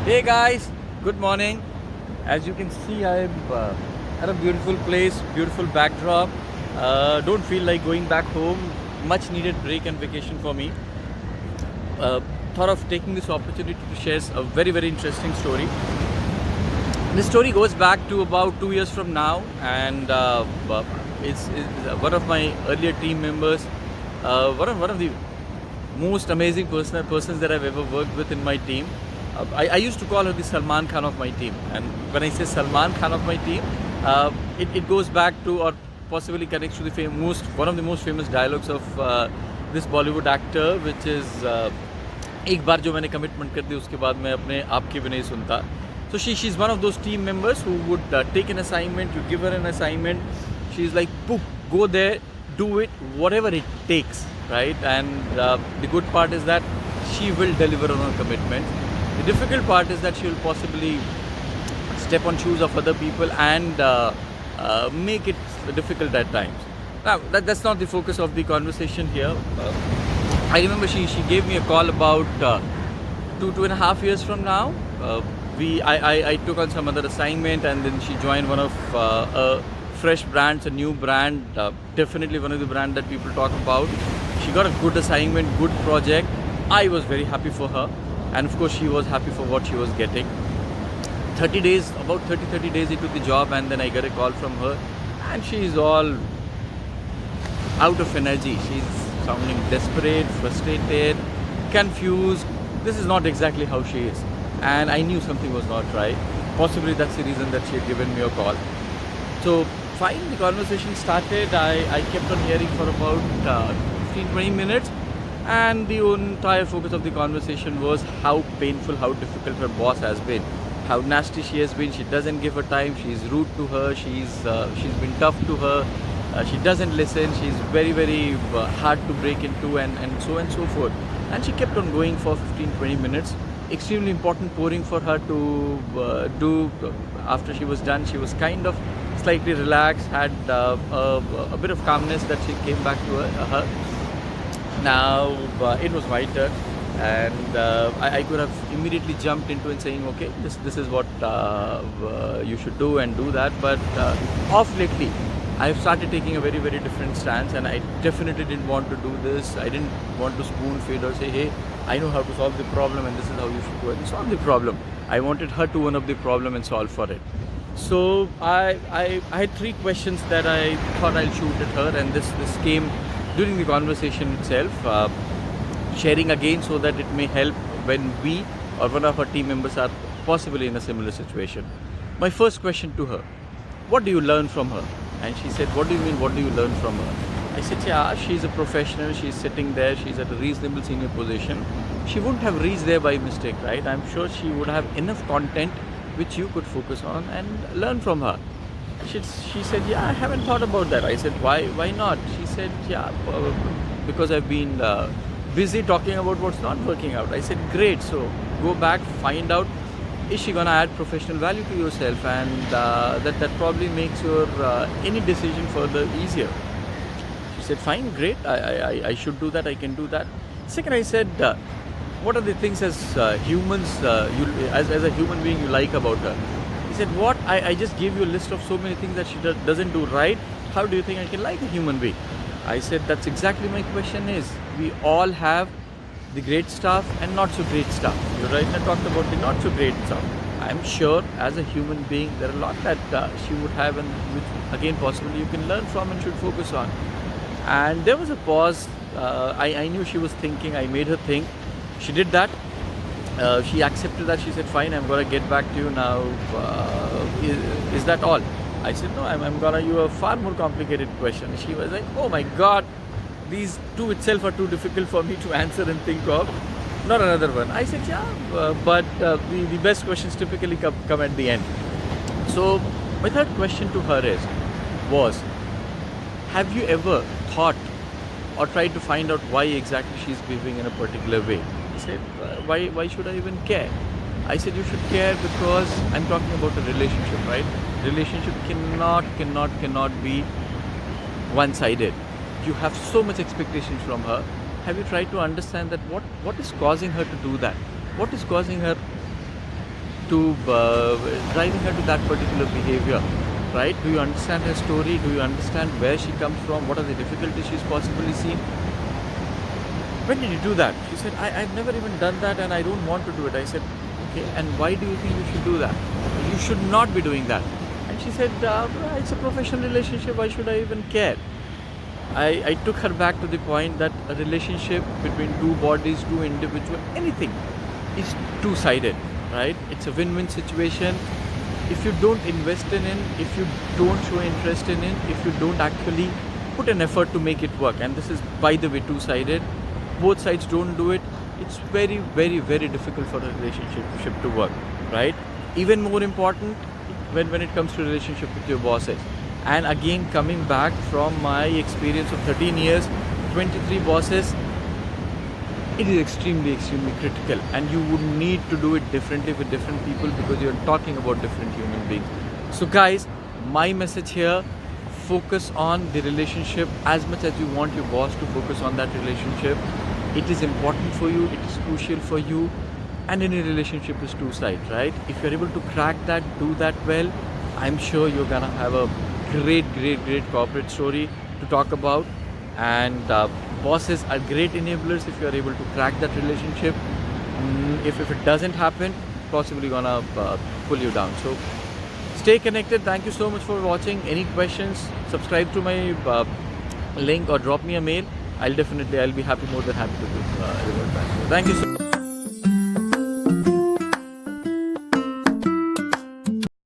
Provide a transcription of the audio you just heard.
Hey guys, good morning. As you can see, I'm at a beautiful place, beautiful backdrop. Don't feel like going back home. Much needed break and vacation for me. Uh, Thought of taking this opportunity to share a very interesting story. This story goes back to about 2 years from now, and it's one of my earlier team members. One of the most amazing persons that I've ever worked with in my team. I used to call her the Salman Khan of my team, and when I say Salman Khan of my team, it goes back to, or possibly connects to the one of the most famous dialogues of this Bollywood actor, which is एक बार जो मैंने commitment कर दी उसके बाद मैं अपने आप की भी नहीं सुनता. So she's one of those team members who would take an assignment, you give her an assignment, she's like, poof, go there, do it, whatever it takes, right? And the good part is that she will deliver on her commitment. The difficult part is that she will possibly step on shoes of other people and make it difficult at times. Now, that's not the focus of the conversation here. I remember she gave me a call about 2.5 years from now. I took on some other assignment, and then she joined one of a fresh brands, a new brand, definitely one of the brands that people talk about. She got a good assignment, good project. I was very happy for her, and of course she was happy for what she was getting. 30 days, about 30 days into the job, and then I get a call from her, and she's all out of energy. She's sounding desperate, frustrated, confused. This is not exactly how she is. And I knew something was not right. Possibly that's the reason that she had given me a call. So fine, the conversation started. I kept on hearing for about 15-20 minutes, and the entire focus of the conversation was how painful, how difficult her boss has been, how nasty she has been. She doesn't give her time, she's rude to her, she's been tough to her, she doesn't listen, she's very hard to break into, and so forth. And she kept on going for 15-20 minutes. Extremely important pouring for her to do. After she was done, she was kind of slightly relaxed, had a bit of calmness that she came back to her. Now it was my turn, and I could have immediately jumped into and saying, okay, this is what you should do and do that. But off lately, I've started taking a very different stance, and I definitely didn't want to do this. I didn't want to spoon feed or say, hey, I know how to solve the problem and this is how you should go and solve the problem. I wanted her to own up the problem and solve for it. So I had 3 questions that I thought I'll shoot at her, and this came during the conversation itself, sharing again so that it may help when we or one of our team members are possibly in a similar situation. My first question to her: what do you learn from her? And she said, what do you mean, what do you learn from her? I said, yeah, she's a professional, she's sitting there, she's at a reasonable senior position. She wouldn't have reached there by mistake, right? I'm sure she would have enough content which you could focus on and learn from her. She said, yeah, I haven't thought about that. I said, why not? She said, yeah, because I've been busy talking about what's not working out. I said, great, so go back, find out, is she gonna add professional value to yourself, and that probably makes your any decision further easier. She said, fine, great, I should do that, I can do that. Second, I said, what are the things as humans, as a human being you like about her? He said, what? I just gave you a list of so many things that she doesn't do right. How do you think I can like a human being? I said, that's exactly my question is. We all have the great stuff and not so great stuff. You right now talked about the not so great stuff. I'm sure as a human being there are a lot that she would have, and which again possibly you can learn from and should focus on. And there was a pause. I knew she was thinking. I made her think. She did that. She accepted that. She said, fine, I'm going to get back to you now. Is that all? I said, no, I'm going to you a far more complicated question. She was like, oh my God, these 2 itself are too difficult for me to answer and think of. Not another one. I said, yeah, but the best questions typically come at the end. So my third question to her was, have you ever thought or tried to find out why exactly she's behaving in a particular way? He said, why should I even care? I said, you should care because I'm talking about a relationship, right? Relationship cannot be one-sided. You have so much expectations from her. Have you tried to understand that what is causing her to do that? What is causing her to driving her to that particular behavior, right? Do you understand her story? Do you understand where she comes from? What are the difficulties she's possibly seen? When did you do that? She said, I've never even done that and I don't want to do it. I said, okay, and why do you think you should do that? You should not be doing that. And she said, it's a professional relationship, why should I even care? I took her back to the point that a relationship between two bodies, two individuals, anything is two-sided, right? It's a win-win situation. If you don't invest in it, if you don't show interest in it, if you don't actually put an effort to make it work, and this is, by the way, two-sided, both sides don't do it, it's very, very, very difficult for a relationship to work, right? Even more important when it comes to relationship with your bosses. And again, coming back from my experience of 13 years, 23 bosses, it is extremely, extremely critical, and you would need to do it differently with different people because you're talking about different human beings. So guys, my message here, focus on the relationship as much as you want your boss to focus on that relationship. It is important for you, it is crucial for you, and any relationship is two-sided, right? If you're able to crack that, do that well, I'm sure you're gonna have a great corporate story to talk about. And bosses are great enablers if you're able to crack that relationship. If it doesn't happen, possibly gonna pull you down. So stay connected. Thank you so much for watching. Any questions, subscribe to my link or drop me a mail. I'll be happy, more than happy to revert back. So thank you so